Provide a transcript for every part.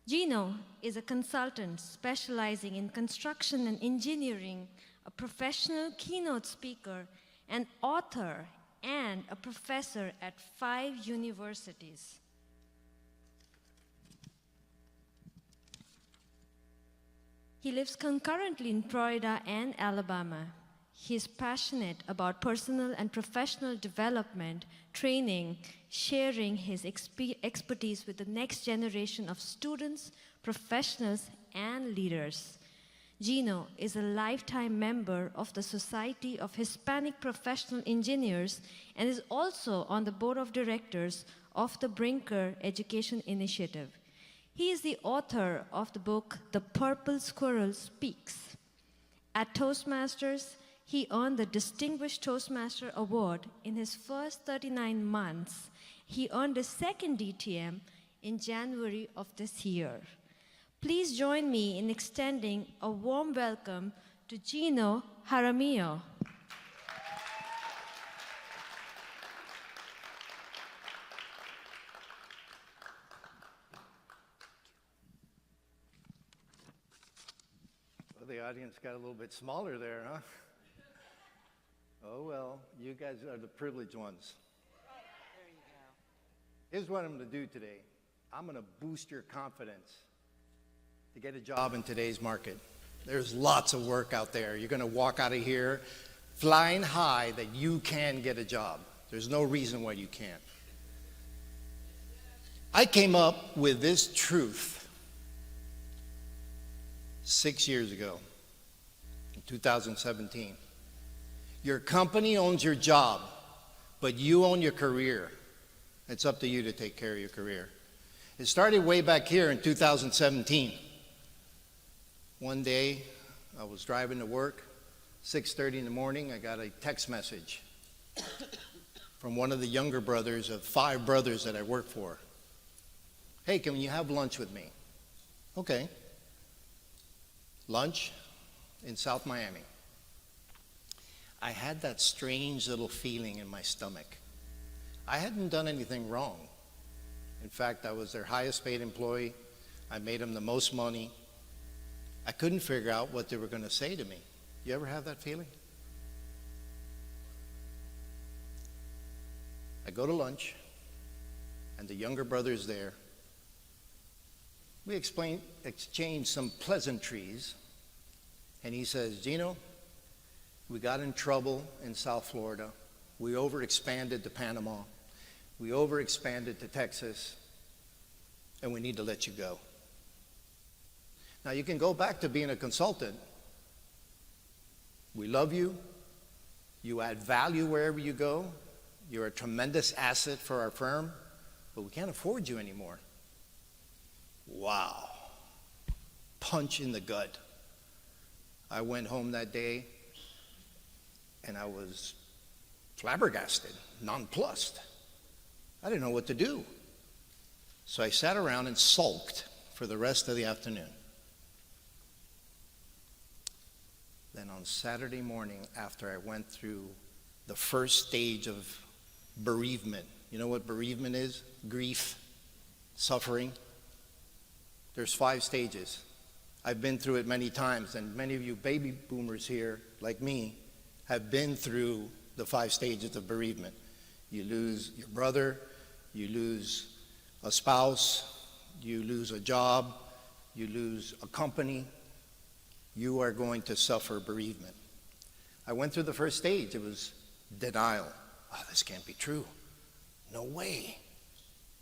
Gino is a consultant specializing in construction and engineering, a professional keynote speaker, an author, and a professor at 5 universities. He lives concurrently in Florida and Alabama. He is passionate about personal and professional development, training, sharing his expertise with the next generation of students, professionals, and leaders. Gino is a lifetime member of the Society of Hispanic Professional Engineers and is also on the board of directors of the Brinker Education Initiative. He is the author of the book, The Purple Squirrel Speaks. At Toastmasters, he earned the Distinguished Toastmaster Award in his first 39 months. He earned his second DTM in January of this year. Please join me in extending a warm welcome to Gino Jaramillo. Well, the audience got a little bit smaller there, huh? Oh, well, you guys are the privileged ones. There you go. Here's what I'm going to do today. I'm going to boost your confidence to get a job in today's market. There's lots of work out there. You're going to walk out of here flying high that you can get a job. There's no reason why you can't. I came up with this truth 6 years ago, in 2017. Your company owns your job, but you own your career. It's up to you to take care of your career. It started way back here in 2017. One day, I was driving to work, 6:30 in the morning, I got a text message from one of the younger brothers of 5 brothers that I work for. Hey, can you have lunch with me? Okay. Lunch in South Miami. I had that strange little feeling in my stomach. I hadn't done anything wrong. In fact, I was their highest paid employee. I made them the most money. I couldn't figure out what they were going to say to me. You ever have that feeling? I go to lunch, and the younger brother's there. We exchanged some pleasantries, and he says, Gino, we got in trouble in South Florida. We overexpanded to Panama. We overexpanded to Texas, and we need to let you go. Now, you can go back to being a consultant. We love you. You add value wherever you go. You're a tremendous asset for our firm, but we can't afford you anymore. Wow. Punch in the gut. I went home that day, and I was flabbergasted, nonplussed. I didn't know what to do. So I sat around and sulked for the rest of the afternoon. Then on Saturday morning, after I went through the first stage of bereavement, you know what bereavement is? Grief, suffering. There's 5 stages. I've been through it many times, and many of you baby boomers here, like me, have been through the 5 stages of bereavement. You lose your brother, you lose a spouse, you lose a job, you lose a company. You are going to suffer bereavement. I went through the first stage. It was denial. Oh, this can't be true. No way.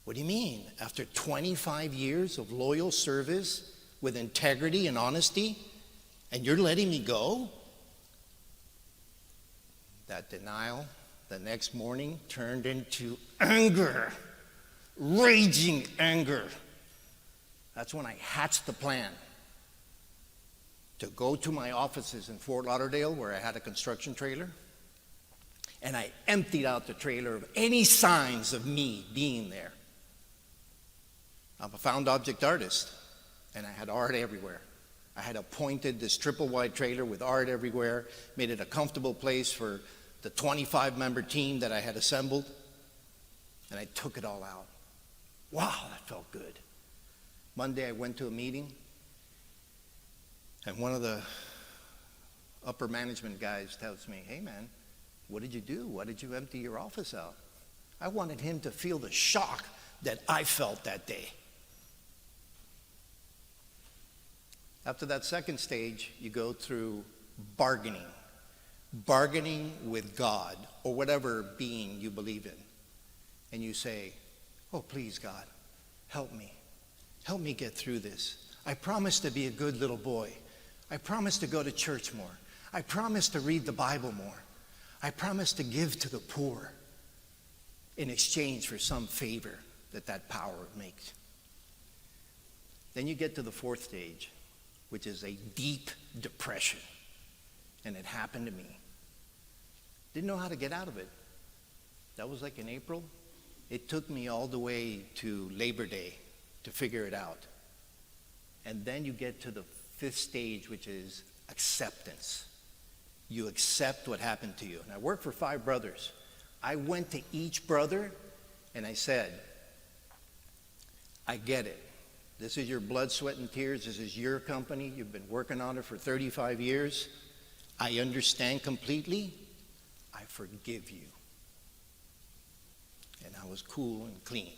What do you mean? After 25 years of loyal service with integrity and honesty, and you're letting me go? That denial the next morning turned into anger, raging anger. That's when I hatched the plan to go to my offices in Fort Lauderdale, where I had a construction trailer, and I emptied out the trailer of any signs of me being there. I'm a found object artist, and I had art everywhere. I had appointed this triple wide trailer with art everywhere, made it a comfortable place for the 25-member team that I had assembled, and I took it all out. Wow, that felt good. Monday I went to a meeting, and one of the upper management guys tells me, hey man, what did you do? Why did you empty your office out? I wanted him to feel the shock that I felt that day. After that second stage, you go through bargaining with God or whatever being you believe in. And you say, oh, please, God, help me. Help me get through this. I promise to be a good little boy. I promise to go to church more. I promise to read the Bible more. I promise to give to the poor in exchange for some favor that power makes. Then you get to the fourth stage, which is a deep depression. And it happened to me. Didn't know how to get out of it. That was like in April. It took me all the way to Labor Day to figure it out. And then you get to the fifth stage, which is acceptance. You accept what happened to you. And I worked for 5 brothers. I went to each brother and I said, I get it. This is your blood, sweat, and tears. This is your company. You've been working on it for 35 years. I understand completely. I forgive you. And I was cool and clean.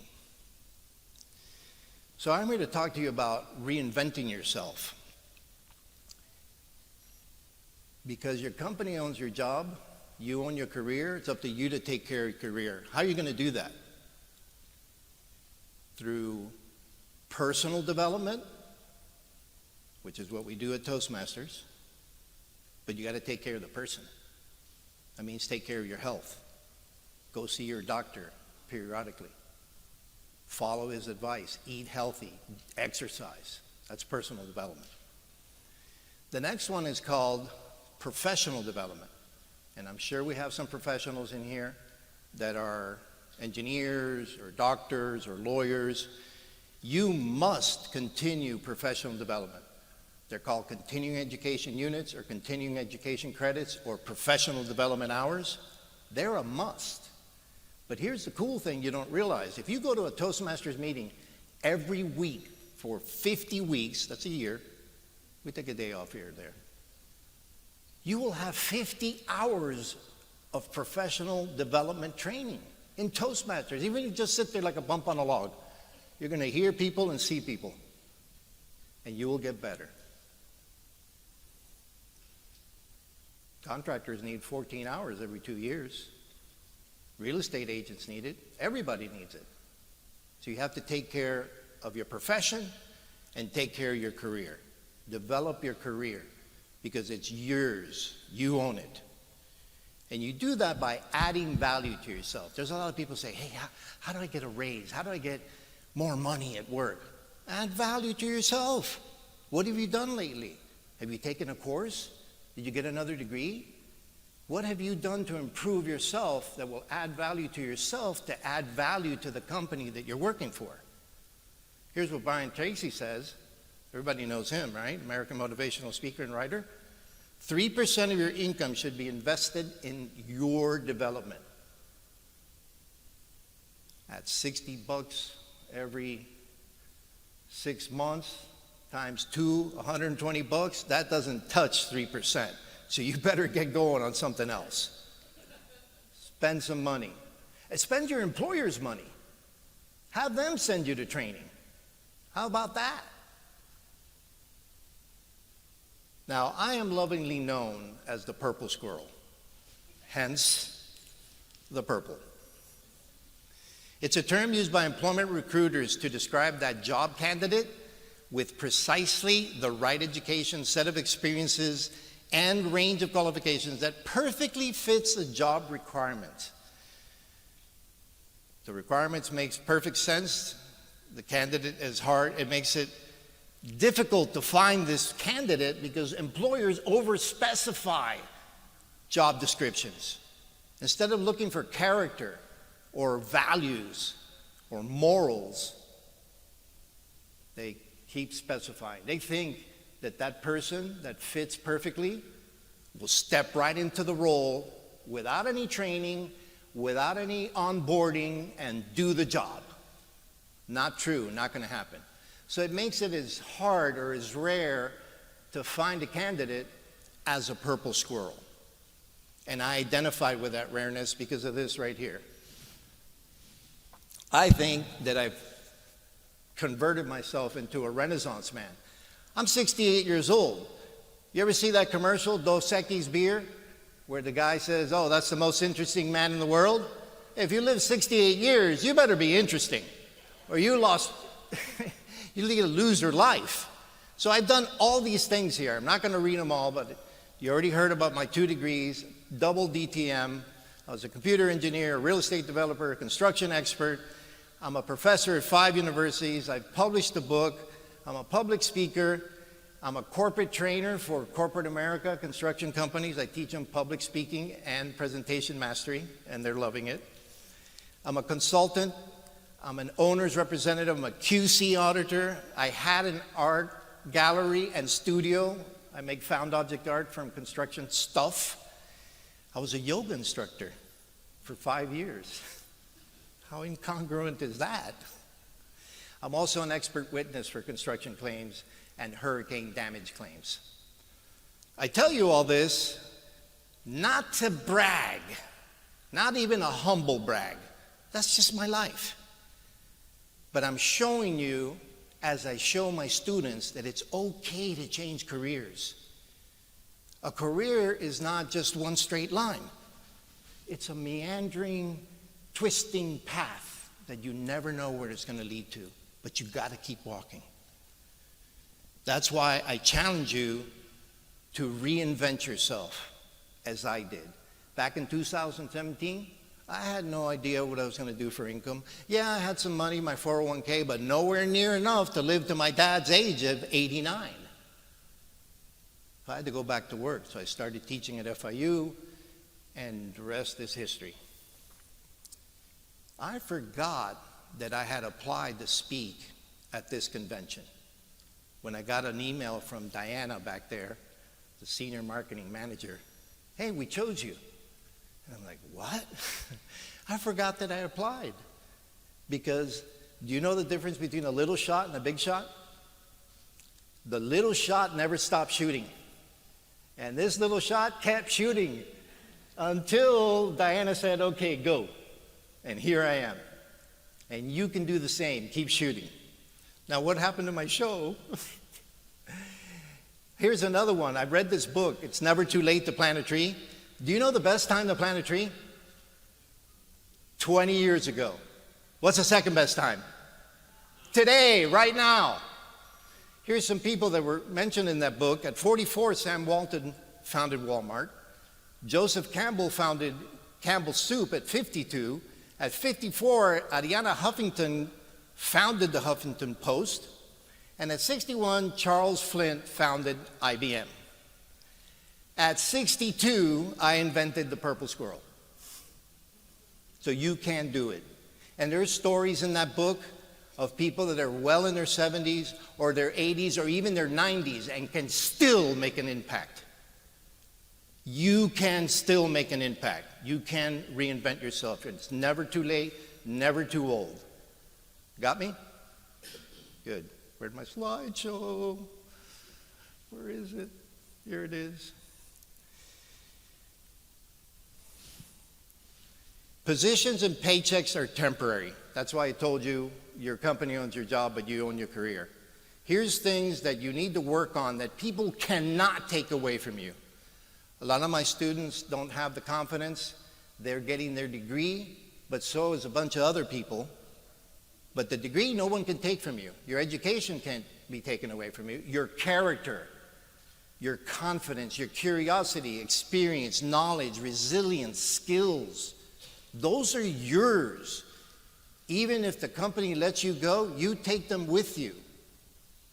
So I'm here to talk to you about reinventing yourself. Because your company owns your job, you own your career, it's up to you to take care of your career. How are you going to do that? Through personal development, which is what we do at Toastmasters, but you got to take care of the person. That means take care of your health. Go see your doctor periodically. Follow his advice. Eat healthy. Exercise. That's personal development. The next one is called professional development. And I'm sure we have some professionals in here that are engineers or doctors or lawyers. You must continue professional development. They're called continuing education units or continuing education credits or professional development hours. They're a must. But here's the cool thing you don't realize. If you go to a Toastmasters meeting every week for 50 weeks, that's a year, we take a day off here or there, you will have 50 hours of professional development training in Toastmasters. Even if you just sit there like a bump on a log, you're going to hear people and see people, and you will get better. Contractors need 14 hours every 2 years. Real estate agents need it. Everybody needs it. So you have to take care of your profession and take care of your career. Develop your career because it's yours. You own it. And you do that by adding value to yourself. There's a lot of people say, hey, how do I get a raise? How do I get more money at work? Add value to yourself. What have you done lately? Have you taken a course? Did you get another degree? What have you done to improve yourself that will add value to yourself to add value to the company that you're working for? Here's what Brian Tracy says. Everybody knows him, right? American motivational speaker and writer. 3% of your income should be invested in your development. At 60 bucks every 6 months times 2, 120 bucks, that doesn't touch 3%. So you better get going on something else. Spend some money. And spend your employer's money. Have them send you to training. How about that? Now, I am lovingly known as the purple squirrel, hence the purple. It's a term used by employment recruiters to describe that job candidate with precisely the right education, set of experiences, and range of qualifications that perfectly fits the job requirements. The requirements makes perfect sense. The candidate is hard. It makes it difficult to find this candidate because employers overspecify job descriptions. Instead of looking for character or values or morals, they keep specifying. They think that person that fits perfectly will step right into the role without any training, without any onboarding, and do the job. Not true, not going to happen. So it makes it as hard or as rare to find a candidate as a purple squirrel. And I identified with that rareness because of this right here. I think that I've converted myself into a Renaissance man. I'm 68 years old. You ever see that commercial, Dos Equis beer, where the guy says, oh, that's the most interesting man in the world? If you live 68 years, you better be interesting, or you lead a loser life. So I've done all these things here. I'm not going to read them all, but you already heard about my 2 degrees, double DTM. I was a computer engineer, a real estate developer, a construction expert. I'm a professor at 5 universities. I've published a book. I'm a public speaker. I'm a corporate trainer for corporate America, construction companies. I teach them public speaking and presentation mastery, and they're loving it. I'm a consultant. I'm an owner's representative. I'm a QC auditor. I had an art gallery and studio. I make found object art from construction stuff. I was a yoga instructor for 5 years. How incongruent is that? I'm also an expert witness for construction claims and hurricane damage claims. I tell you all this not to brag, not even a humble brag. That's just my life. But I'm showing you, as I show my students, that it's okay to change careers. A career is not just one straight line. It's a meandering, twisting path that you never know where it's going to lead to, but you got to keep walking. That's why I challenge you to reinvent yourself, as I did. Back in 2017, I had no idea what I was going to do for income. Yeah, I had some money, my 401k, but nowhere near enough to live to my dad's age of 89. I had to go back to work, so I started teaching at FIU, and the rest is history. I forgot that I had applied to speak at this convention when I got an email from Diana back there, the senior marketing manager. Hey, we chose you. And I'm like, what? I forgot that I applied. Because do you know the difference between a little shot and a big shot? The little shot never stopped shooting. And this little shot kept shooting until Diana said, okay, go. And here I am. And you can do the same, keep shooting. Now, what happened to my show? Here's another one. I read this book, It's Never Too Late to Plant a Tree. Do you know the best time to plant a tree? 20 years ago. What's the second best time? Today, right now. Here's some people that were mentioned in that book. At 44, Sam Walton founded Walmart. Joseph Campbell founded Campbell's Soup at 52. At 54, Arianna Huffington founded the Huffington Post. And at 61, Charles Flint founded IBM. At 62, I invented the purple squirrel. So you can do it. And there's stories in that book of people that are well in their 70s or their 80s or even their 90s and can still make an impact. You can still make an impact. You can reinvent yourself. It's never too late, never too old. Got me? Good. Where'd my slideshow? Where is it? Here it is. Positions and paychecks are temporary. That's why I told you your company owns your job, but you own your career. Here's things that you need to work on that people cannot take away from you. A lot of my students don't have the confidence. They're getting their degree, but so is a bunch of other people. But the degree no one can take from you. Your education can't be taken away from you. Your character, your confidence, your curiosity, experience, knowledge, resilience, skills, those are yours. Even if the company lets you go, you take them with you.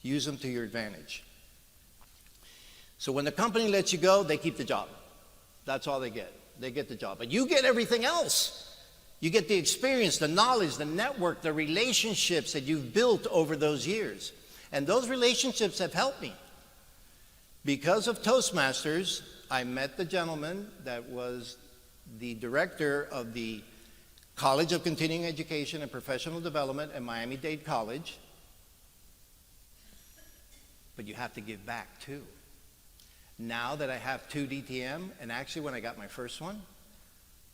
Use them to your advantage. So when the company lets you go, they keep the job. That's all they get. They get the job. But you get everything else. You get the experience, the knowledge, the network, the relationships that you've built over those years. And those relationships have helped me. Because of Toastmasters, I met the gentleman that was the director of the College of Continuing Education and Professional Development at Miami-Dade College. but you have to give back too. Now that I have 2 DTM, and actually when I got my first one,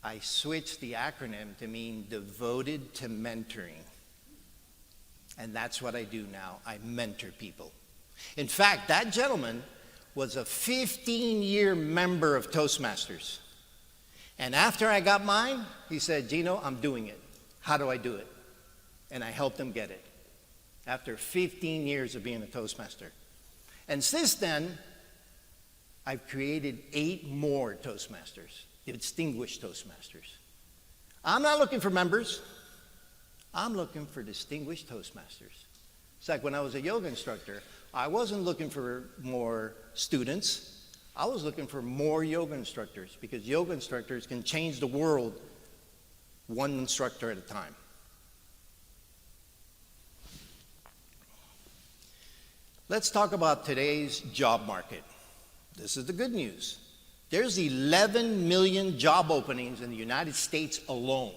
I switched the acronym to mean devoted to mentoring. And that's what I do now. I mentor people. In fact, that gentleman was a 15-year member of Toastmasters. And after I got mine, he said, Gino, I'm doing it. How do I do it? And I helped him get it after 15 years of being a Toastmaster. And since then, I've created 8 more Toastmasters, distinguished Toastmasters. I'm not looking for members. I'm looking for distinguished Toastmasters. It's like when I was a yoga instructor, I wasn't looking for more students. I was looking for more yoga instructors, because yoga instructors can change the world one instructor at a time. Let's talk about today's job market. This is the good news. There's 11 million job openings in the United States alone.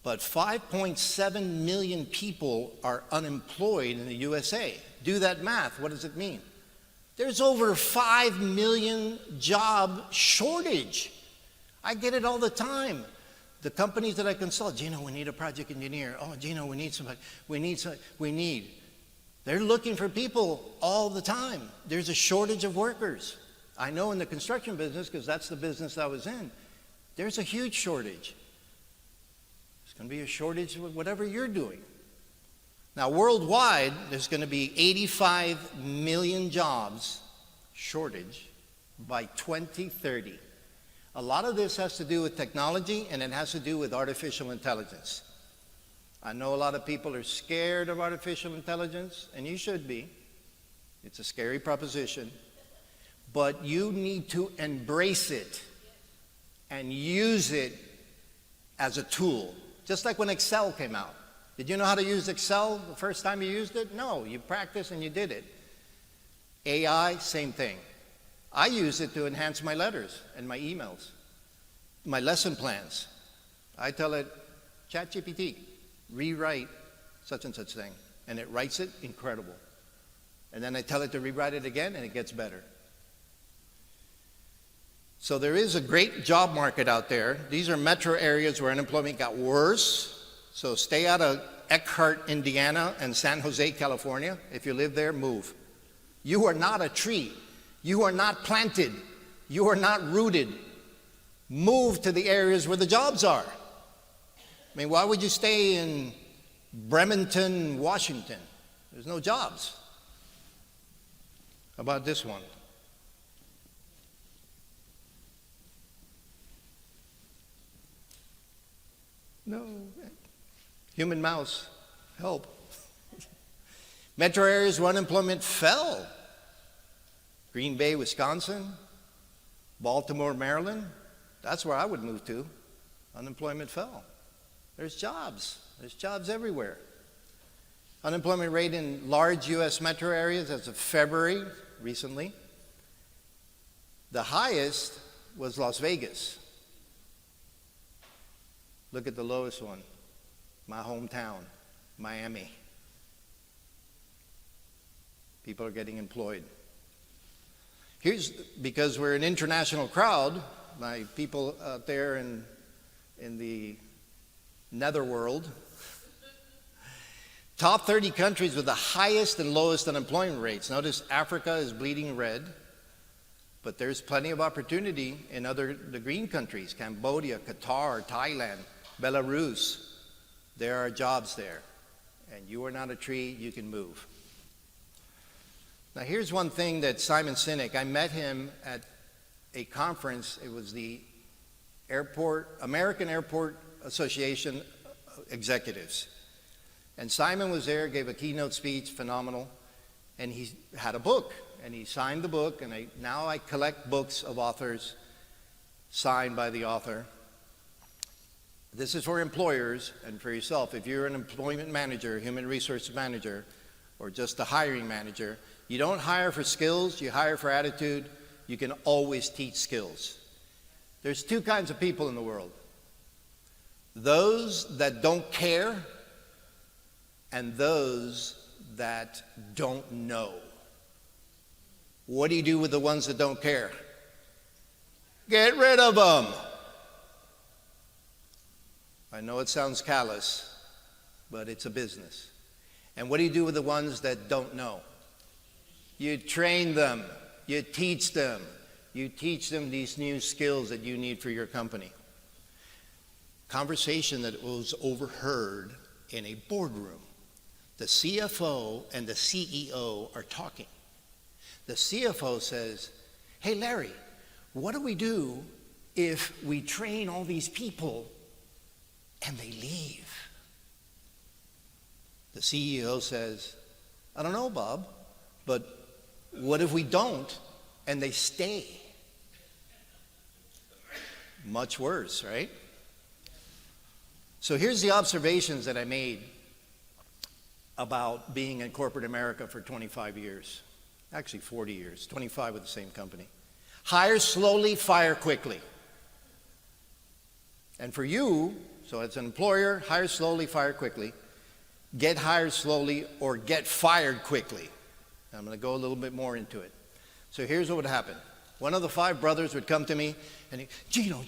But 5.7 million people are unemployed in the USA. Do that math. What does it mean? There's over 5 million job shortage. I get it all the time. The companies that I consult, Gino, we need a project engineer. Oh, Gino, we need somebody. We need. They're looking for people all the time. There's a shortage of workers. I know in the construction business, because that's the business I was in, there's a huge shortage. There's going to be a shortage of whatever you're doing. Now, worldwide, there's going to be 85 million jobs shortage by 2030. A lot of this has to do with technology, and it has to do with artificial intelligence. I know a lot of people are scared of artificial intelligence, and you should be. It's a scary proposition. But you need to embrace it and use it as a tool. Just like when Excel came out. Did you know how to use Excel the first time you used it? No, you practiced and you did it. AI, same thing. I use it to enhance my letters and my emails, my lesson plans. I tell it, ChatGPT, rewrite such and such thing. And it writes it incredible. And then I tell it to rewrite it again, and it gets better. So there is a great job market out there. These are metro areas where unemployment got worse. So stay out of Eckhart, Indiana, and San Jose, California. If you live there, move. You are not a tree. You are not planted. You are not rooted. Move to the areas where the jobs are. I mean, why would you stay in Bremerton, Washington? There's no jobs. How about this one? No. Human mouse, help. Metro areas where unemployment fell. Green Bay, Wisconsin, Baltimore, Maryland. That's where I would move to. Unemployment fell. There's jobs. There's jobs everywhere. Unemployment rate in large U.S. metro areas as of February, recently, the highest was Las Vegas. Look at the lowest one, my hometown, Miami. People are getting employed. Here's, because we're an international crowd, my people out there in the netherworld, top 30 countries with the highest and lowest unemployment rates. Notice Africa is bleeding red, but there's plenty of opportunity in the green countries, Cambodia, Qatar, Thailand, Belarus. There are jobs there. And you are not a tree, you can move. Now here's one thing that Simon Sinek, I met him at a conference. It was the American Airport Association Executives. And Simon was there, gave a keynote speech, phenomenal. And he had a book, and he signed the book, and now I collect books of authors signed by the author. This is for employers and for yourself. If you're an employment manager, human resource manager, or just a hiring manager, you don't hire for skills, you hire for attitude. You can always teach skills. There's two kinds of people in the world. Those that don't care and those that don't know. What do you do with the ones that don't care? Get rid of them. I know it sounds callous, but it's a business. And what do you do with the ones that don't know? You train them. You teach them. You teach them these new skills that you need for your company. Conversation that was overheard in a boardroom. The CFO and the CEO are talking. The CFO says, "Hey, Larry, what do we do if we train all these people and they leave?" The CEO says, "I don't know, Bob, but what if we don't and they stay?" Much worse, right? So here's the observations that I made about being in corporate America for 25 years. Actually 40 years, 25 with the same company. Hire slowly, fire quickly. And for you, so as an employer, hire slowly, fire quickly. Get hired slowly or get fired quickly. I'm going to go a little bit more into it. So here's what would happen. One of the 5 brothers would come to me and Gino,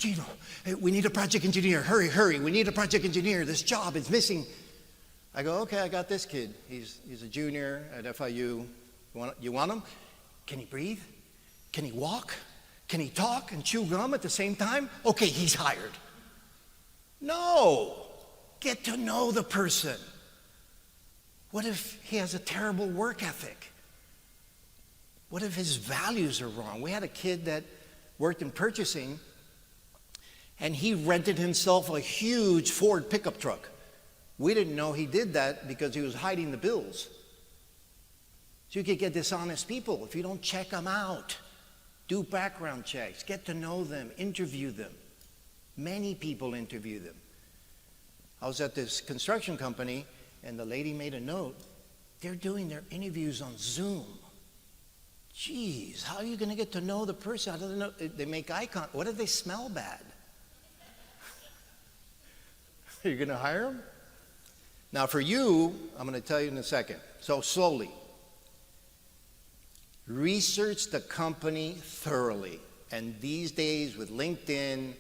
hey, we need a project engineer. Hurry, we need a project engineer. This job is missing. I go, okay, I got this kid. He's a junior at FIU. You want him? Can he breathe? Can he walk? Can he talk and chew gum at the same time? Okay, he's hired. No, get to know the person. What if he has a terrible work ethic? What if his values are wrong? We had a kid that worked in purchasing, and he rented himself a huge Ford pickup truck. We didn't know he did that because he was hiding the bills. So you could get dishonest people if you don't check them out. Do background checks, get to know them, interview them. Many people interview them. I was at this construction company, and the lady made a note. They're doing their interviews on Zoom. Geez, how are you going to get to know the person? I don't know. They make eye contact. What if they smell bad? Are you going to hire them? Now for you, I'm going to tell you in a second. So slowly. Research the company thoroughly. And these days with LinkedIn,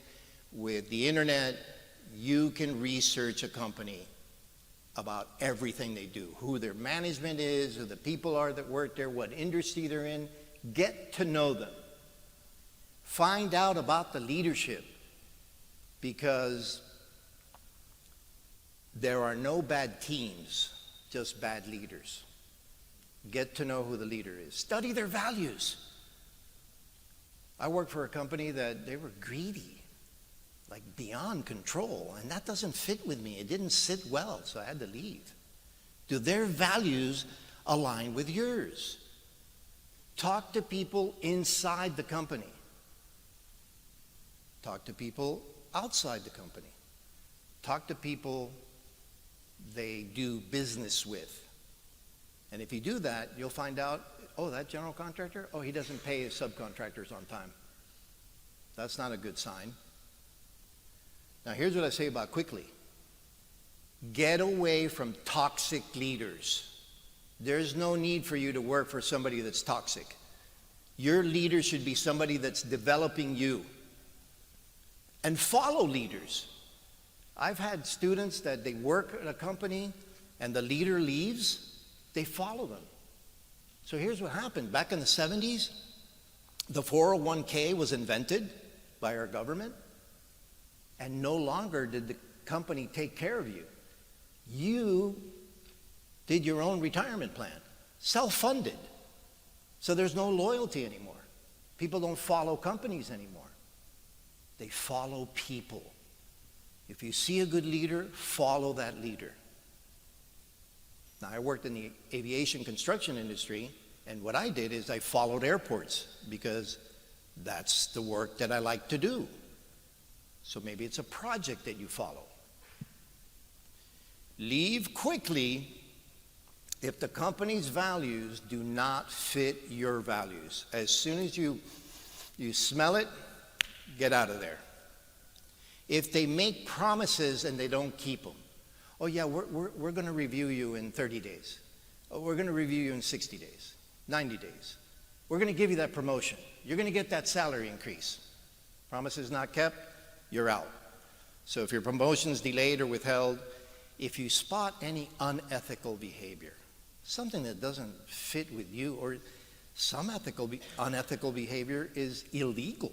with the internet, you can research a company about everything they do, who their management is, who the people are that work there, what industry they're in. Get to know them. Find out about the leadership, because there are no bad teams, just bad leaders. Get to know who the leader is. Study their values. I worked for a company that they were greedy, like beyond control, and that doesn't fit with me. It didn't sit well, so I had to leave. Do their values align with yours? Talk to people inside the company. Talk to people outside the company. Talk to people they do business with. And if you do that, you'll find out, oh, that general contractor, oh, he doesn't pay his subcontractors on time. That's not a good sign. Now, here's what I say about quickly. Get away from toxic leaders. There's no need for you to work for somebody that's toxic. Your leader should be somebody that's developing you. And follow leaders. I've had students that they work at a company and the leader leaves, they follow them. So here's what happened. Back in the 70s, the 401k was invented by our government. And no longer did the company take care of you. You did your own retirement plan, self-funded. So there's no loyalty anymore. People don't follow companies anymore. They follow people. If you see a good leader, follow that leader. Now, I worked in the aviation construction industry, and what I did is I followed airports because that's the work that I like to do. So maybe it's a project that you follow. Leave quickly if the company's values do not fit your values. As soon as you smell it, get out of there. If they make promises and they don't keep them, oh yeah, we're going to review you in 30 days. Oh, we're going to review you in 60 days, 90 days. We're going to give you that promotion. You're going to get that salary increase. Promises not kept, you're out. So if your promotion's delayed or withheld, if you spot any unethical behavior, something that doesn't fit with you, or some unethical behavior is illegal.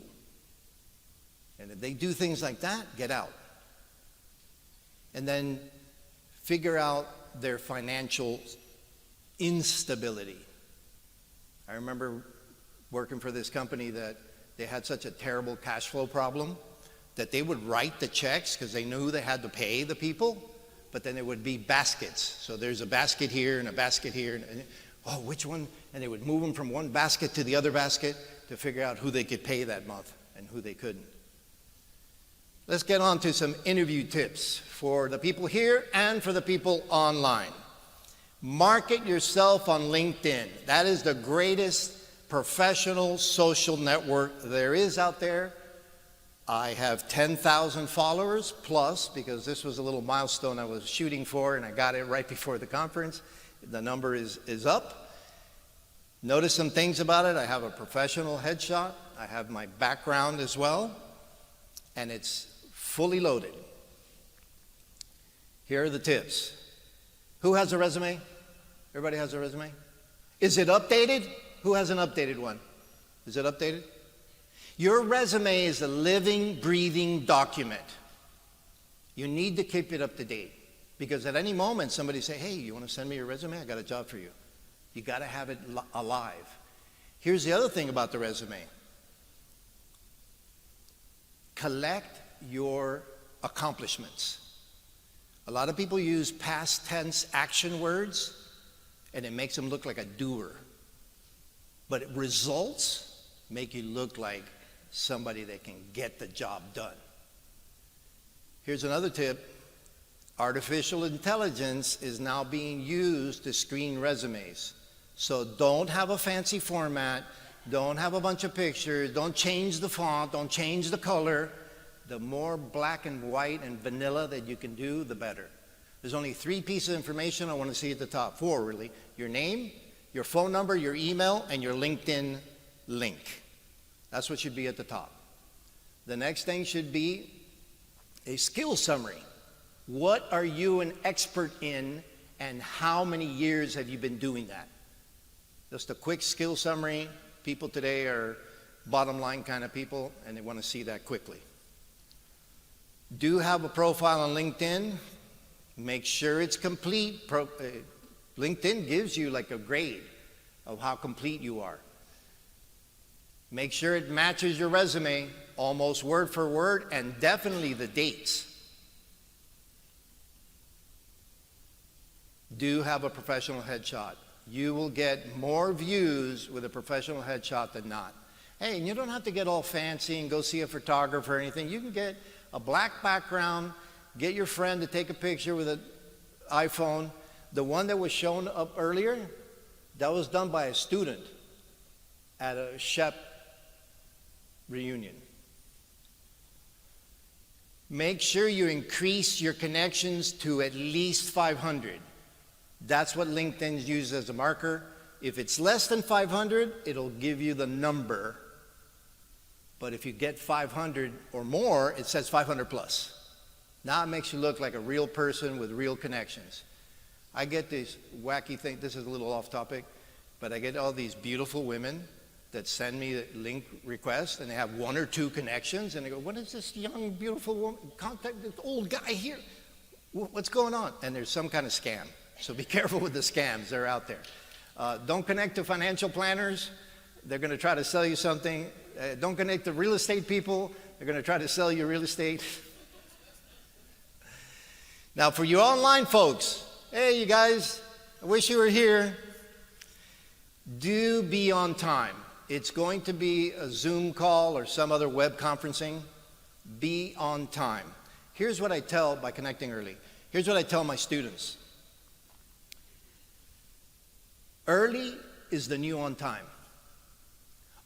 And if they do things like that, get out. And then figure out their financial instability. I remember working for this company that they had such a terrible cash flow problem that they would write the checks because they knew they had to pay the people, but then there would be baskets. So there's a basket here and a basket here, and oh, which one? And they would move them from one basket to the other basket to figure out who they could pay that month and who they couldn't. Let's get on to some interview tips for the people here and for the people online. Market yourself on LinkedIn. That is the greatest professional social network there is out there. I have 10,000 followers plus, because this was a little milestone I was shooting for and I got it right before the conference. The number is up. Notice some things about it. I have a professional headshot. I have my background as well. And it's fully loaded. Here are the tips. Who has a resume? Everybody has a resume? Is it updated? Who has an updated one? Is it updated? Your resume is a living, breathing document. You need to keep it up to date. Because at any moment, somebody say, hey, you want to send me your resume? I got a job for you. You got to have it alive. Here's the other thing about the resume. Collect your accomplishments. A lot of people use past tense action words, and it makes them look like a doer. But results make you look like somebody that can get the job done. Here's another tip. Artificial intelligence is now being used to screen resumes. So don't have a fancy format, don't have a bunch of pictures, don't change the font, don't change the color. The more black and white and vanilla that you can do, the better. There's only 3 pieces of information I want to see at the top. 4, really. Your name, your phone number, your email, and your LinkedIn link. That's what should be at the top. The next thing should be a skill summary. What are you an expert in, and how many years have you been doing that? Just a quick skill summary. People today are bottom line kind of people, and they want to see that quickly. Do have a profile on LinkedIn. Make sure it's complete. LinkedIn gives you like a grade of how complete you are. Make sure it matches your resume, almost word for word, and definitely the dates. Do have a professional headshot. You will get more views with a professional headshot than not. Hey, and you don't have to get all fancy and go see a photographer or anything. You can get a black background, get your friend to take a picture with an iPhone. The one that was shown up earlier, that was done by a student at a SHEP reunion. Make sure you increase your connections to at least 500. That's what LinkedIn uses as a marker. If it's less than 500, it'll give you the number. But if you get 500 or more, it says 500 plus. Now it makes you look like a real person with real connections. I get this wacky thing, this is a little off topic, but I get all these beautiful women that send me link requests, and they have 1 or 2 connections, and they go, what is this young, beautiful woman, contact this old guy here? What's going on? And there's some kind of scam. So be careful with the scams, they're out there. Don't connect to financial planners. They're going to try to sell you something. Don't connect to real estate people. They're going to try to sell you real estate. Now, for you online folks, hey, you guys, I wish you were here. Do be on time. It's going to be a Zoom call or some other web conferencing. Be on time. Here's what I tell, by connecting early, here's what I tell my students. Early is the new on time.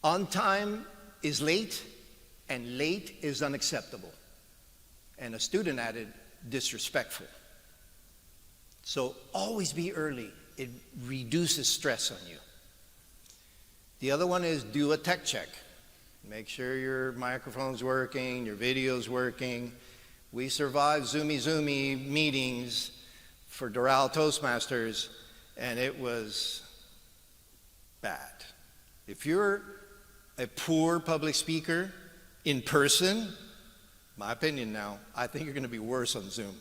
On time is late, and late is unacceptable. And a student added, disrespectful. So always be early. it reduces stress on you. The other one is do a tech check. Make sure your microphone's working, your video's working. We survived Zoomy meetings for Doral Toastmasters, and it was bad. If you're a poor public speaker in person, my opinion now, I think you're going to be worse on Zoom.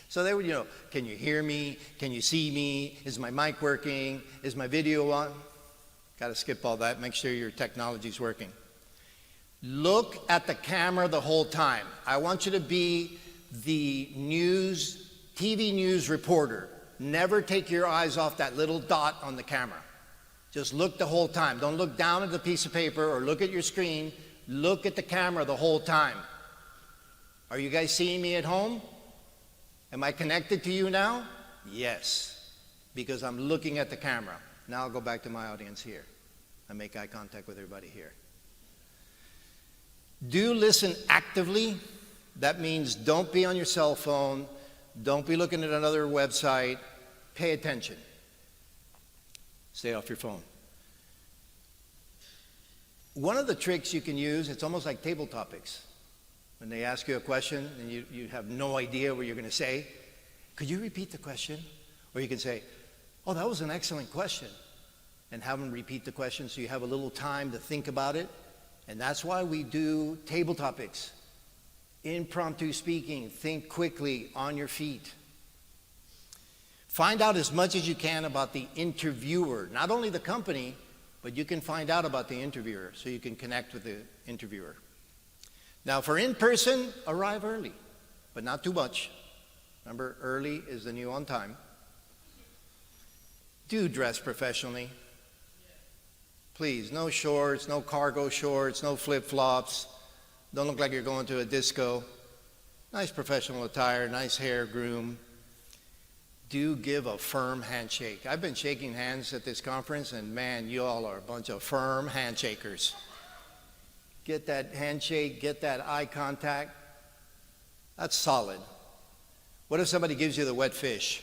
So they would, can you hear me? Can you see me? Is my mic working? Is my video on? Got to skip all that. Make sure your technology's working. Look at the camera the whole time. I want you to be the TV news reporter. Never take your eyes off that little dot on the camera. Just look the whole time. Don't look down at the piece of paper or look at your screen. Look at the camera the whole time. Are you guys seeing me at home? Am I connected to you now? Yes, because I'm looking at the camera. Now I'll go back to my audience here. I make eye contact with everybody here. Do listen actively. That means don't be on your cell phone. Don't be looking at another website. Pay attention. Stay off your phone. One of the tricks you can use, it's almost like table topics. When they ask you a question and you have no idea what you're going to say, could you repeat the question? Or you can say, oh, that was an excellent question. And have them repeat the question so you have a little time to think about it. And that's why we do table topics. Impromptu speaking, think quickly, on your feet. Find out as much as you can about the interviewer. Not only the company, but you can find out about the interviewer so you can connect with the interviewer. Now for in-person, arrive early, but not too much. Remember, early is the new on time. Do dress professionally. Please, no shorts, no cargo shorts, no flip-flops. Don't look like you're going to a disco. Nice professional attire, nice hair, groom. Do give a firm handshake. I've been shaking hands at this conference, and man, you all are a bunch of firm handshakers. Get that handshake, get that eye contact. That's solid. What if somebody gives you the wet fish?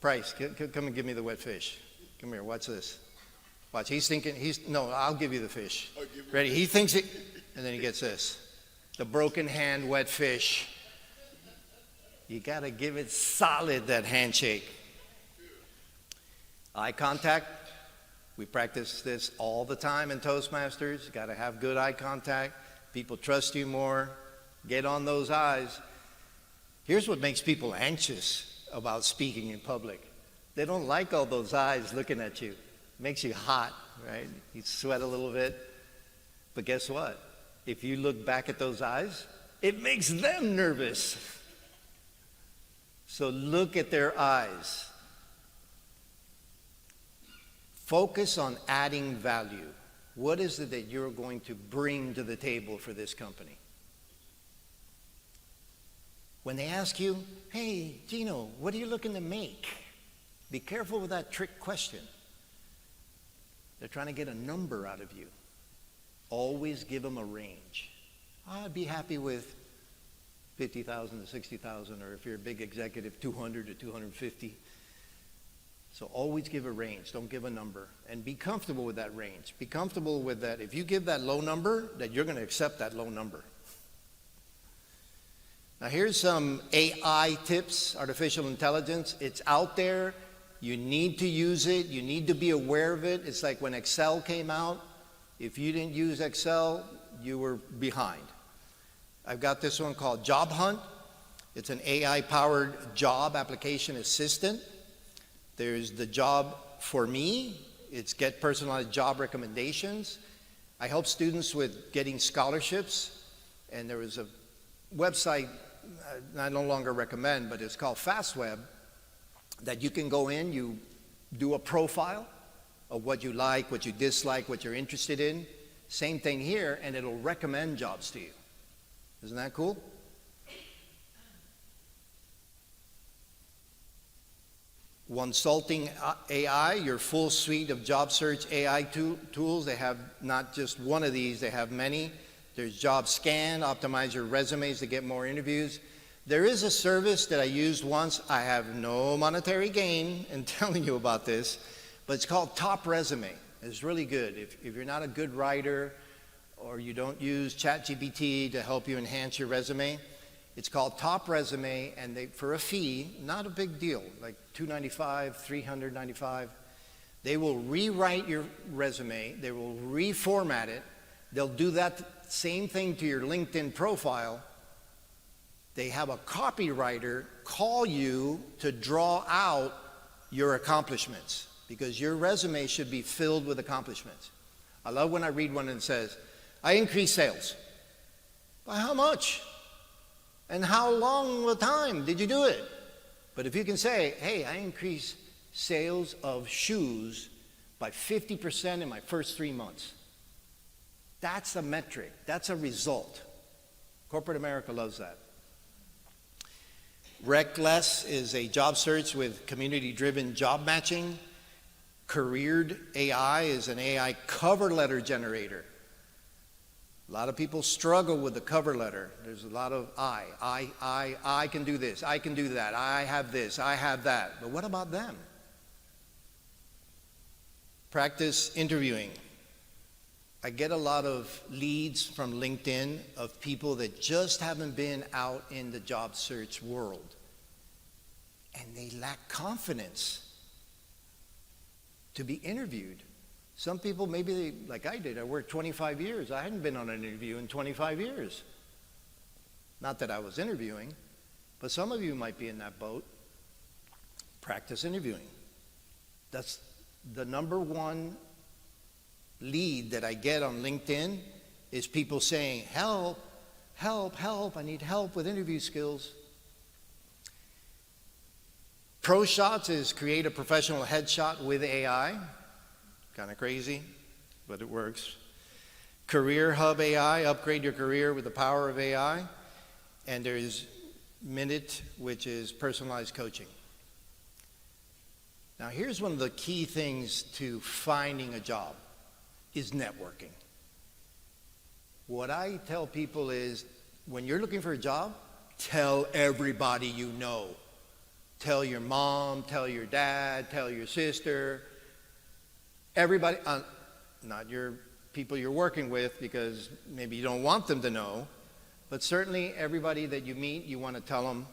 Price, come and give me the wet fish. Come here, watch this. Watch, he's thinking, no, I'll give you the fish. Ready, he thinks it, and then he gets this. The broken hand wet fish. You gotta give it solid, that handshake. Eye contact. We practice this all the time in Toastmasters. You gotta have good eye contact. People trust you more. Get on those eyes. Here's what makes people anxious about speaking in public. They don't like all those eyes looking at you. Makes you hot, right? You sweat a little bit. But guess what? If you look back at those eyes, it makes them nervous. So look at their eyes. Focus on adding value. What is it that you're going to bring to the table for this company? When they ask you, hey, Gino, what are you looking to make? Be careful with that trick question. They're trying to get a number out of you. Always give them a range. I'd be happy with 50,000 to 60,000, or if you're a big executive, 200 to 250. So always give a range. Don't give a number. And be comfortable with that range. Be comfortable with that. If you give that low number, that you're going to accept that low number. Now here's some AI tips, artificial intelligence. It's out there. You need to use it. You need to be aware of it. It's like when Excel came out. If you didn't use Excel, you were behind. I've got this one called Job Hunt. It's an AI-powered job application assistant. There's the Job for Me. It's get personalized job recommendations. I help students with getting scholarships. And there was a website I no longer recommend, but it's called FastWeb, that you can go in, you do a profile of what you like, what you dislike, what you're interested in. Same thing here, and it'll recommend jobs to you. Isn't that cool? Consulting AI, your full suite of job search AI tools. They have not just one of these, they have many. There's Job Scan, optimize your resumes to get more interviews. There is a service that I used once. I have no monetary gain in telling you about this, but it's called Top Resume. It's really good. If you're not a good writer or you don't use ChatGPT to help you enhance your resume, it's called Top Resume, and for a fee, not a big deal, like $295, $395, they will rewrite your resume, they will reformat it, they'll do that same thing to your LinkedIn profile. They have a copywriter call you to draw out your accomplishments, because your resume should be filled with accomplishments. I love when I read one and it says, I increased sales. By how much? And how long of a time did you do it? But if you can say, hey, I increased sales of shoes by 50% in my first 3 months. That's a metric. That's a result. Corporate America loves that. Reckless is a job search with community-driven job matching. Careered AI is an AI cover letter generator. A lot of people struggle with the cover letter. There's a lot of I can do this, I can do that, I have this, I have that. But what about them? Practice interviewing. I get a lot of leads from LinkedIn of people that just haven't been out in the job search world. And they lack confidence to be interviewed. Some people, maybe like I did, I worked 25 years. I hadn't been on an interview in 25 years. Not that I was interviewing, but some of you might be in that boat. Practice interviewing. That's the number one lead that I get on LinkedIn is people saying, help, help, help, I need help with interview skills. Pro Shots is create a professional headshot with AI. Kind of crazy, but it works. Career Hub AI, upgrade your career with the power of AI. And there's Minute, which is personalized coaching. Now here's one of the key things to finding a job is networking. What I tell people is when you're looking for a job, tell everybody you know. Tell your mom, tell your dad, tell your sister. Everybody, not your people you're working with because maybe you don't want them to know, but certainly everybody that you meet, you want to tell them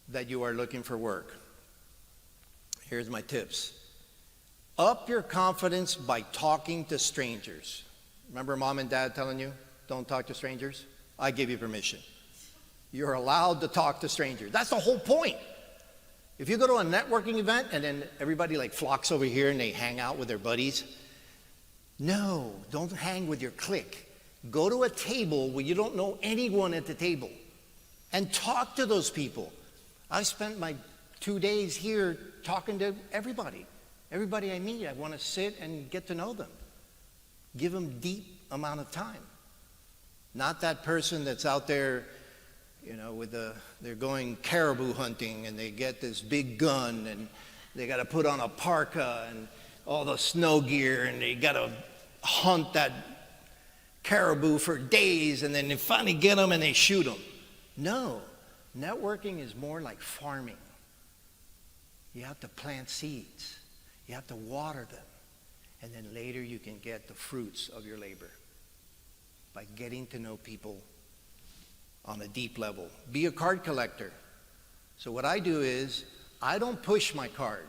that you are looking for work. Here's my tips. Up your confidence by talking to strangers. Remember mom and dad telling you, don't talk to strangers? I give you permission. You're allowed to talk to strangers. That's the whole point. If you go to a networking event and then everybody like flocks over here and they hang out with their buddies, no, don't hang with your clique. Go to a table where you don't know anyone at the table and talk to those people. I spent my 2 days here talking to everybody. Everybody I meet, I want to sit and get to know them. Give them deep amount of time. Not that person that's out there, you know, they're going caribou hunting and they get this big gun and they got to put on a parka and all the snow gear and they got to hunt that caribou for days and then they finally get them and they shoot them. No, networking is more like farming. You have to plant seeds. You have to water them. And then later you can get the fruits of your labor by getting to know people on a deep level. Be a card collector. So what I do is I don't push my card.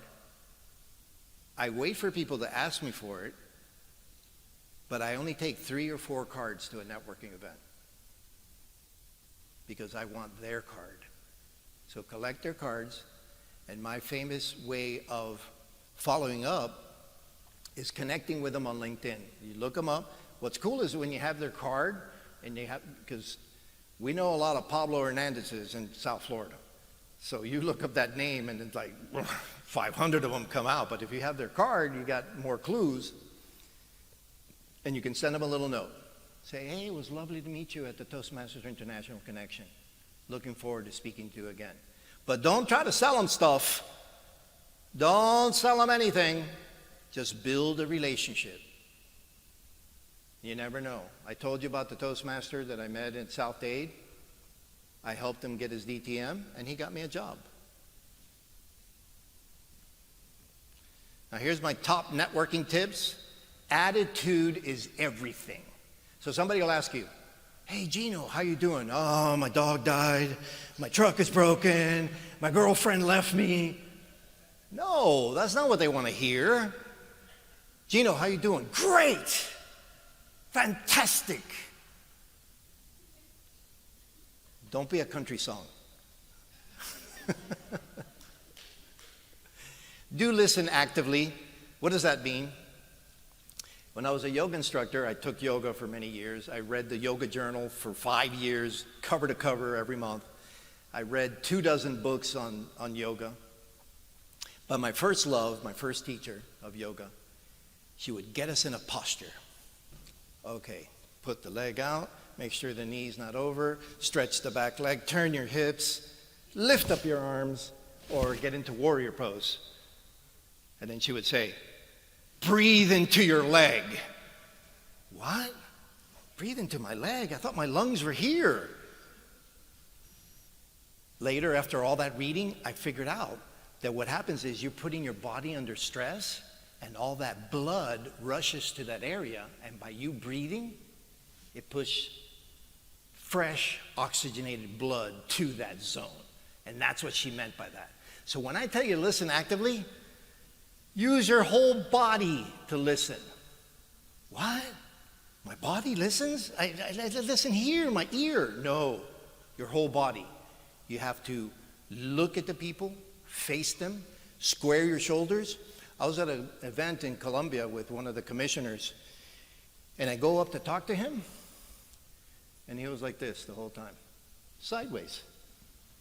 I wait for people to ask me for it, but I only take 3 or 4 cards to a networking event because I want their card. So collect their cards, and my famous way of following up is connecting with them on LinkedIn. You look them up. What's cool is when you have their card, and they have, because we know a lot of Pablo Hernandezes in South Florida. So you look up that name and it's like 500 of them come out. But if you have their card, you got more clues. And you can send them a little note. Say, hey, it was lovely to meet you at the Toastmasters International Connection. Looking forward to speaking to you again. But don't try to sell them stuff. Don't sell them anything. Just build a relationship. You never know. I told you about the Toastmaster that I met in South Dade. I helped him get his DTM, and he got me a job. Now here's my top networking tips. Attitude is everything. So somebody will ask you, hey Gino, how you doing? Oh, my dog died, my truck is broken, my girlfriend left me. No, that's not what they want to hear. Gino, how you doing? Great, fantastic. Don't be a country song. Do listen actively. What does that mean? When I was a yoga instructor, I took yoga for many years. I read the yoga journal for 5 years, cover to cover every month. I read 24 books on yoga. But my first love, my first teacher of yoga, she would get us in a posture. Okay, put the leg out, make sure the knee's not over, stretch the back leg, turn your hips, lift up your arms, or get into warrior pose. And then she would say, breathe into your leg. What? Breathe into my leg? I thought my lungs were here. Later, after all that reading, I figured out that what happens is you're putting your body under stress, and all that blood rushes to that area, and by you breathing, it pushes fresh, oxygenated blood to that zone. And that's what she meant by that. So when I tell you listen actively, use your whole body to listen. What? My body listens? I listen here, my ear. No, your whole body. You have to look at the people, face them, square your shoulders. I was at an event in Colombia with one of the commissioners, and I go up to talk to him, and he was like this the whole time, sideways.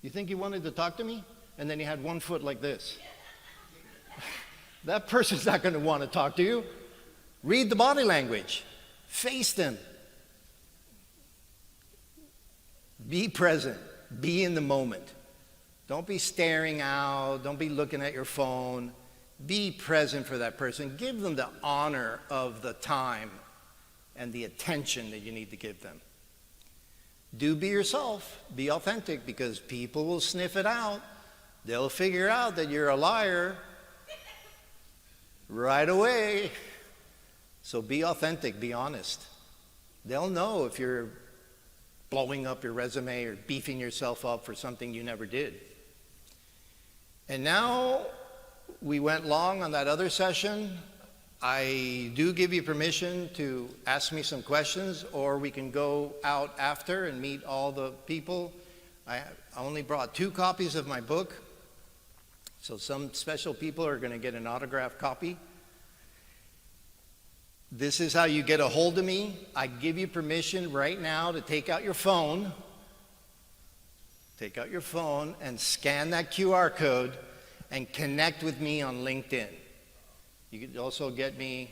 You think he wanted to talk to me? And then he had one foot like this. That person's not going to want to talk to you. Read the body language. Face them. Be present. Be in the moment. Don't be staring out. Don't be looking at your phone. Be present for that person. Give them the honor of the time and the attention that you need to give them. Do be yourself. Be authentic, because people will sniff it out. They'll figure out that you're a liar right away. So be authentic, be honest. They'll know if you're blowing up your resume or beefing yourself up for something you never did. And now we went long on that other session. I do give you permission to ask me some questions, or we can go out after and meet all the people. I only brought 2 copies of my book, so some special people are going to get an autographed copy. This is how you get a hold of me. I give you permission right now to take out your phone. Take out your phone and scan that QR code and connect with me on LinkedIn. You can also get me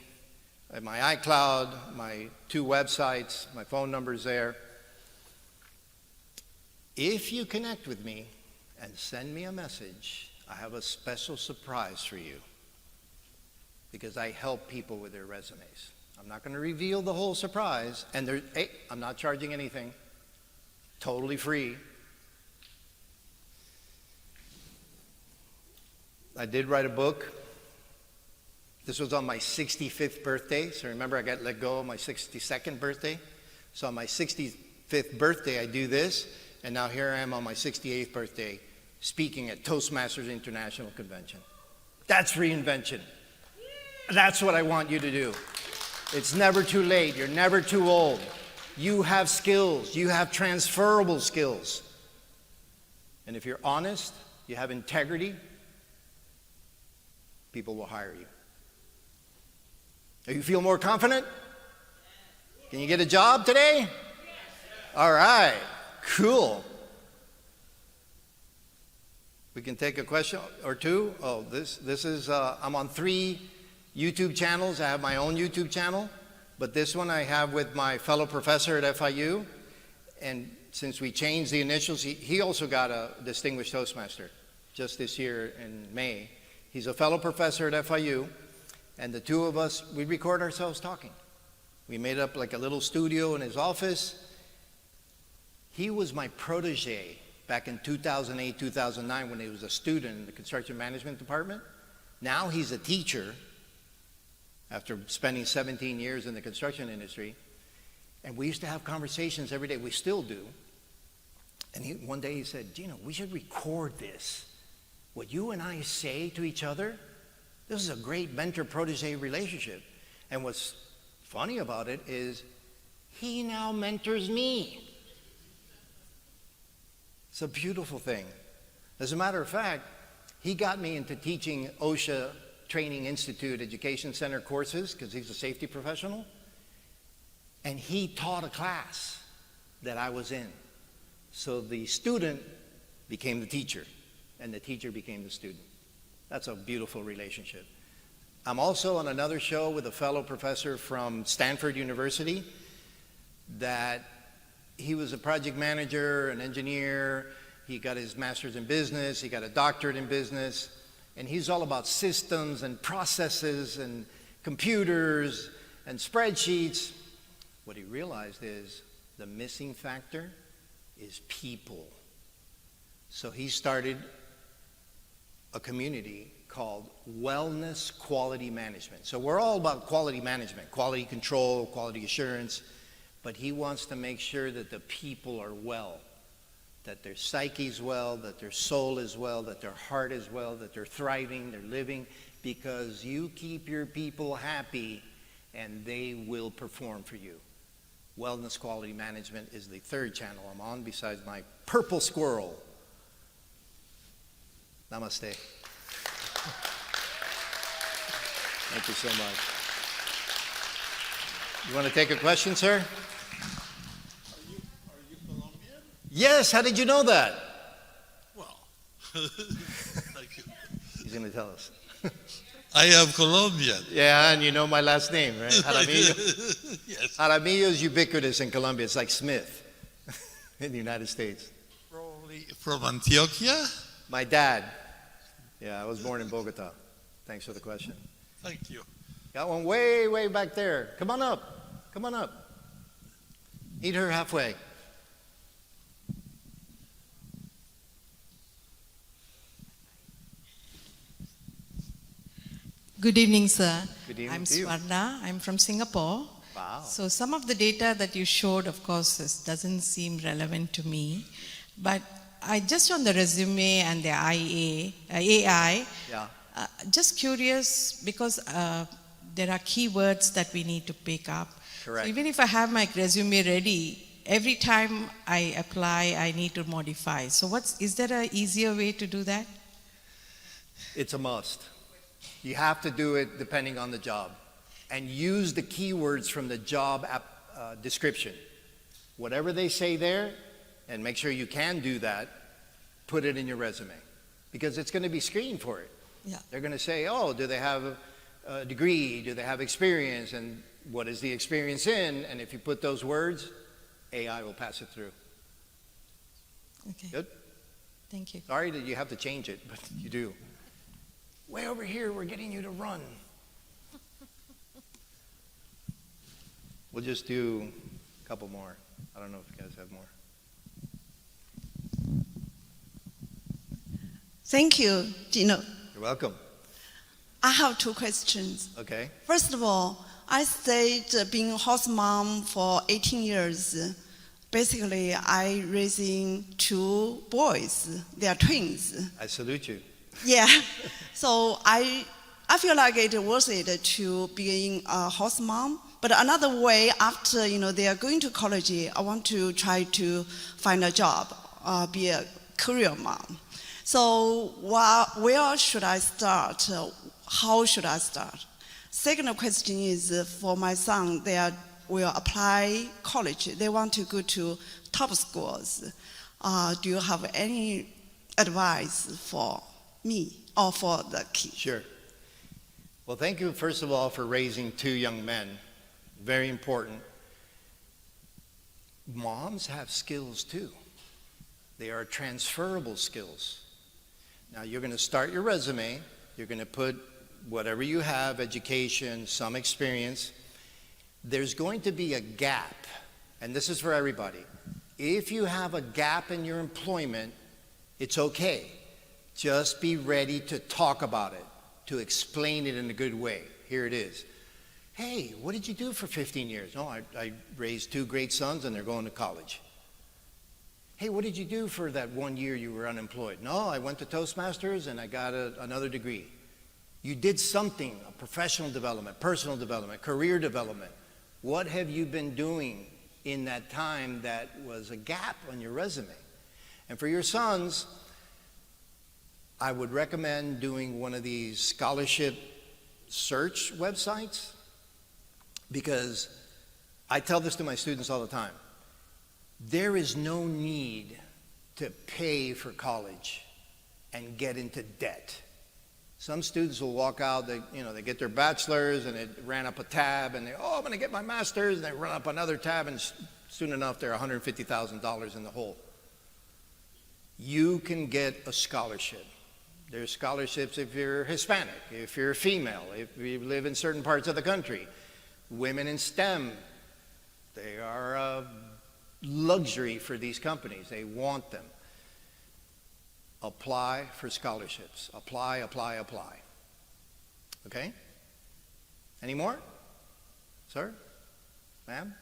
at my iCloud, my 2 websites, my phone number's there. If you connect with me and send me a message, I have a special surprise for you, because I help people with their resumes. I'm not going to reveal the whole surprise, and I'm not charging anything. Totally free. I did write a book. This was on my 65th birthday. So remember, I got let go on my 62nd birthday. So on my 65th birthday, I do this. And now here I am on my 68th birthday speaking at Toastmasters International Convention. That's reinvention. That's what I want you to do. It's never too late. You're never too old. You have skills. You have transferable skills. And if you're honest, you have integrity, people will hire you. Do you feel more confident? Can you get a job today? All right, cool. We can take a question or two. Oh, this is, I'm on 3 YouTube channels. I have my own YouTube channel, but this one I have with my fellow professor at FIU. And since we changed the initials, he also got a distinguished Toastmaster just this year in May. He's a fellow professor at FIU. And the 2 of us, we record ourselves talking. We made up like a little studio in his office. He was my protege back in 2008, 2009 when he was a student in the construction management department. Now he's a teacher after spending 17 years in the construction industry. And we used to have conversations every day. We still do. And one day he said, Gino, we should record this. What you and I say to each other, this is a great mentor-protege relationship. And what's funny about it is he now mentors me. It's a beautiful thing. As a matter of fact, he got me into teaching OSHA Training Institute Education Center courses because he's a safety professional. And he taught a class that I was in. So the student became the teacher, and the teacher became the student. That's a beautiful relationship. I'm also on another show with a fellow professor from Stanford University that he was a project manager, an engineer. He got his master's in business. He got a doctorate in business. And he's all about systems and processes and computers and spreadsheets. What he realized is the missing factor is people. So he started a community called Wellness Quality Management. So we're all about quality management, quality control, quality assurance, but he wants to make sure that the people are well, that their psyche's well, that their soul is well, that their heart is well, that they're thriving, they're living, because you keep your people happy and they will perform for you. Wellness Quality Management is the third channel I'm on besides my purple squirrel. Namaste. Thank you so much. You want to take a question, sir? Are you Colombian? Yes, how did you know that? Well, thank you. He's going to tell us. I am Colombian. Yeah, and you know my last name, right? Jaramillo. Yes. Jaramillo is ubiquitous in Colombia. It's like Smith in the United States. Probably from Antioquia. My dad. Yeah, I was born in Bogota. Thanks for the question. Thank you. Got one way, way back there. Come on up. Come on up. Meet her halfway. Good evening, sir. Good evening I'm to you. Swarna. I'm from Singapore. Wow. So some of the data that you showed, of course, doesn't seem relevant to me. But I just on the resume and the AI, Yeah. just curious because there are keywords that we need to pick up. Correct. So even if I have my resume ready, every time I apply, I need to modify. So is there an easier way to do that? It's a must. You have to do it depending on the job. And use the keywords from the job description. Whatever they say there, and make sure you can do that, put it in your resume. Because it's going to be screened for it. Yeah. They're going to say, oh, do they have a degree? Do they have experience? And what is the experience in? And if you put those words, AI will pass it through. Okay. Good? Thank you. Sorry that you have to change it, but you do. Way over here, we're getting you to run. We'll just do a couple more. I don't know if you guys have more. Thank you, Gino. You're welcome. I have two questions. Okay. First of all, I stayed being a host mom for 18 years. Basically, I raising two boys. They are twins. I salute you. Yeah. So I feel like it worth it to being a host mom. But another way, after they are going to college, I want to try to find a job, be a career mom. So where should I start? How should I start? Second question is for my son. They will apply college. They want to go to top schools. Do you have any advice for me or for the kid? Sure. Well, thank you, first of all, for raising two young men. Very important. Moms have skills too. They are transferable skills. Now, you're going to start your resume. You're going to put whatever you have, education, some experience. There's going to be a gap, and this is for everybody. If you have a gap in your employment, it's okay. Just be ready to talk about it, to explain it in a good way. Here it is. Hey, what did you do for 15 years? Oh, I raised 2 great sons and they're going to college. Hey, what did you do for that 1 year you were unemployed? No, I went to Toastmasters and I got another degree. You did something, a professional development, personal development, career development. What have you been doing in that time that was a gap on your resume? And for your sons, I would recommend doing one of these scholarship search websites, because I tell this to my students all the time. There is no need to pay for college and get into debt. Some students will walk out, they get their bachelor's and it ran up a tab and I'm going to get my master's, and they run up another tab and soon enough they're $150,000 in the hole. You can get a scholarship. There's scholarships if you're Hispanic, if you're female, if you live in certain parts of the country. Women in STEM, they are a luxury for these companies. They want them. Apply for scholarships. Apply, apply, apply. Okay? Any more? Sir? Ma'am?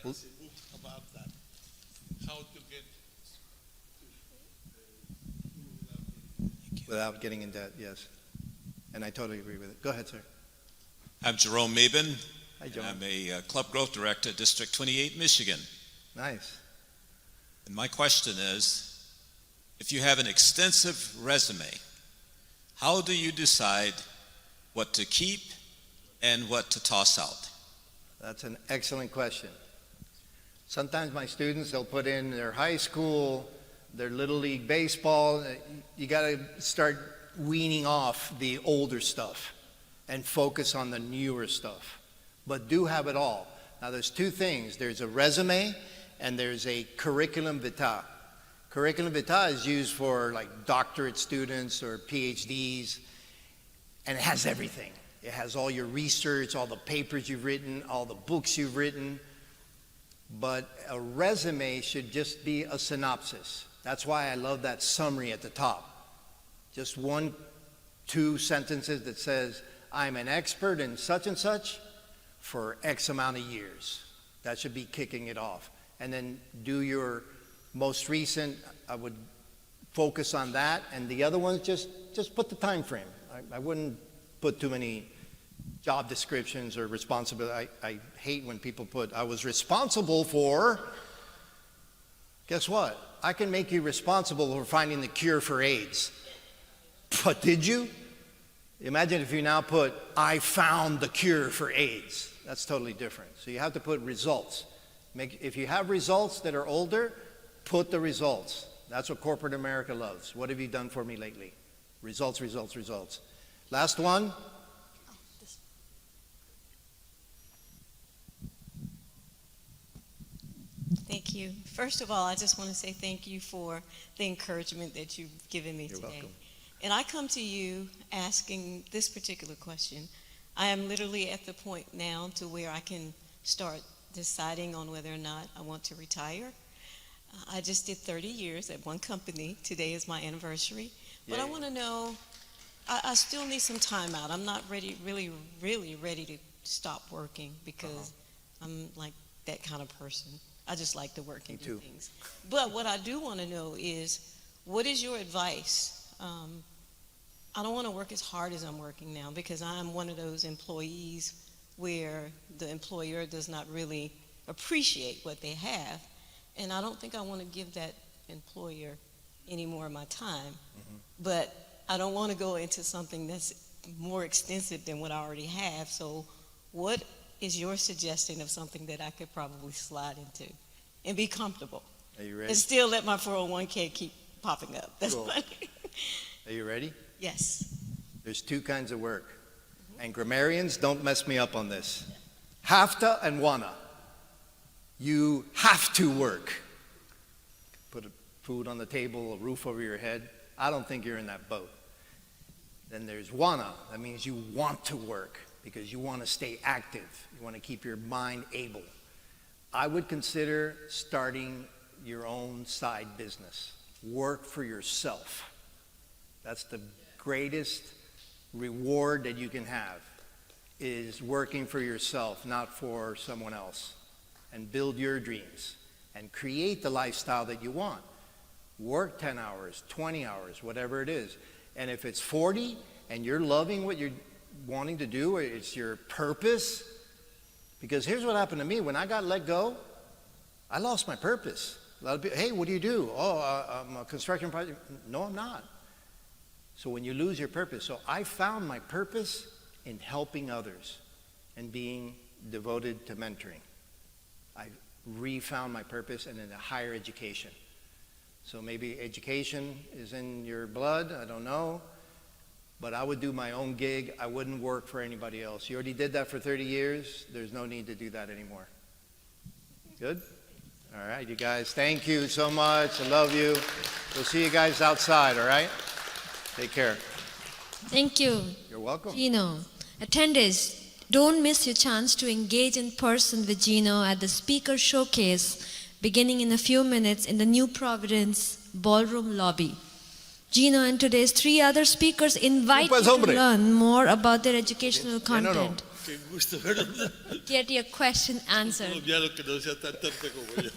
There's a book about that. How to get Without getting in debt, yes. And I totally agree with it. Go ahead, sir. I'm Jerome Mabin. Hi, And Jerome. I'm a Club Growth Director at District 28, Michigan. Nice. And my question is, if you have an extensive resume, how do you decide what to keep and what to toss out? That's an excellent question. Sometimes my students, they'll put in their high school, their little league baseball. You got to start weaning off the older stuff and focus on the newer stuff. But do have it all. Now there's 2 things. There's a resume and there's a curriculum vitae. Curriculum vitae is used for like doctorate students or PhDs, and it has everything. It has all your research, all the papers you've written, all the books you've written. But a resume should just be a synopsis. That's why I love that summary at the top. Just 1, 2 sentences that says, I'm an expert in such and such for X amount of years. That should be kicking it off. And then do your most recent, I would focus on that. And the other ones, just put the time frame. I wouldn't put too many job descriptions or responsibility. I hate when people put, I was responsible for, guess what? I can make you responsible for finding the cure for AIDS. But did you? Imagine if you now put, I found the cure for AIDS. That's totally different. So you have to put results. If you have results that are older, put the results. That's what corporate America loves. What have you done for me lately? Results, results, results. Last one. Thank you. First of all, I just want to say thank you for the encouragement that you've given me You're today. welcome. And I come to you asking this particular question. I am literally at the point now to where I can start deciding on whether or not I want to retire. I just did 30 years at one company. Today is my anniversary. But I Yay. want to know, I still need some time out. I'm not really ready to stop working because I'm like that kind of person. I just like to work and Me do too. things. But what I do want to know is, what is your advice? I don't want to work as hard as I'm working now because I'm one of those employees where the employer does not really appreciate what they have. And I don't think I want to give that employer any more of my time. But I don't want to go into something that's more extensive than what I already have. So what is your suggestion of something that I could probably slide into and be comfortable Are you ready? and still let my 401k keep popping up? That's Cool. funny. Are you ready? Yes. There's 2 kinds of work. And grammarians, don't mess me up on this. Have to and wanna. You have to work. Put food on the table, a roof over your head. I don't think you're in that boat. Then there's wanna. That means you want to work because you want to stay active. You want to keep your mind able. I would consider starting your own side business. Work for yourself. That's the greatest reward that you can have, is working for yourself, not for someone else. And build your dreams and create the lifestyle that you want. Work 10 hours, 20 hours, whatever it is. And if it's 40 and you're loving what you're wanting to do, or it's your purpose, because here's what happened to me. When I got let go, I lost my purpose. A lot of people, hey, what do you do? Oh, I'm a construction project. No, I'm not. So when you lose your purpose, so I found my purpose in helping others and being devoted to mentoring. I refound my purpose and in a higher education. So maybe education is in your blood, I don't know. But I would do my own gig. I wouldn't work for anybody else. You already did that for 30 years. There's no need to do that anymore. Good? All right, you guys, thank you so much. I love you. We'll see you guys outside, all right? Take care. Thank you, You're welcome. Gino. Attendees, don't miss your chance to engage in person with Gino at the speaker showcase beginning in a few minutes in the New Providence ballroom lobby. Gino and today's 3 other speakers invite you to learn more about their educational content. Qué gusto, ¿verdad? Get your question answered. Colombiano que no sea tan torpe como yo.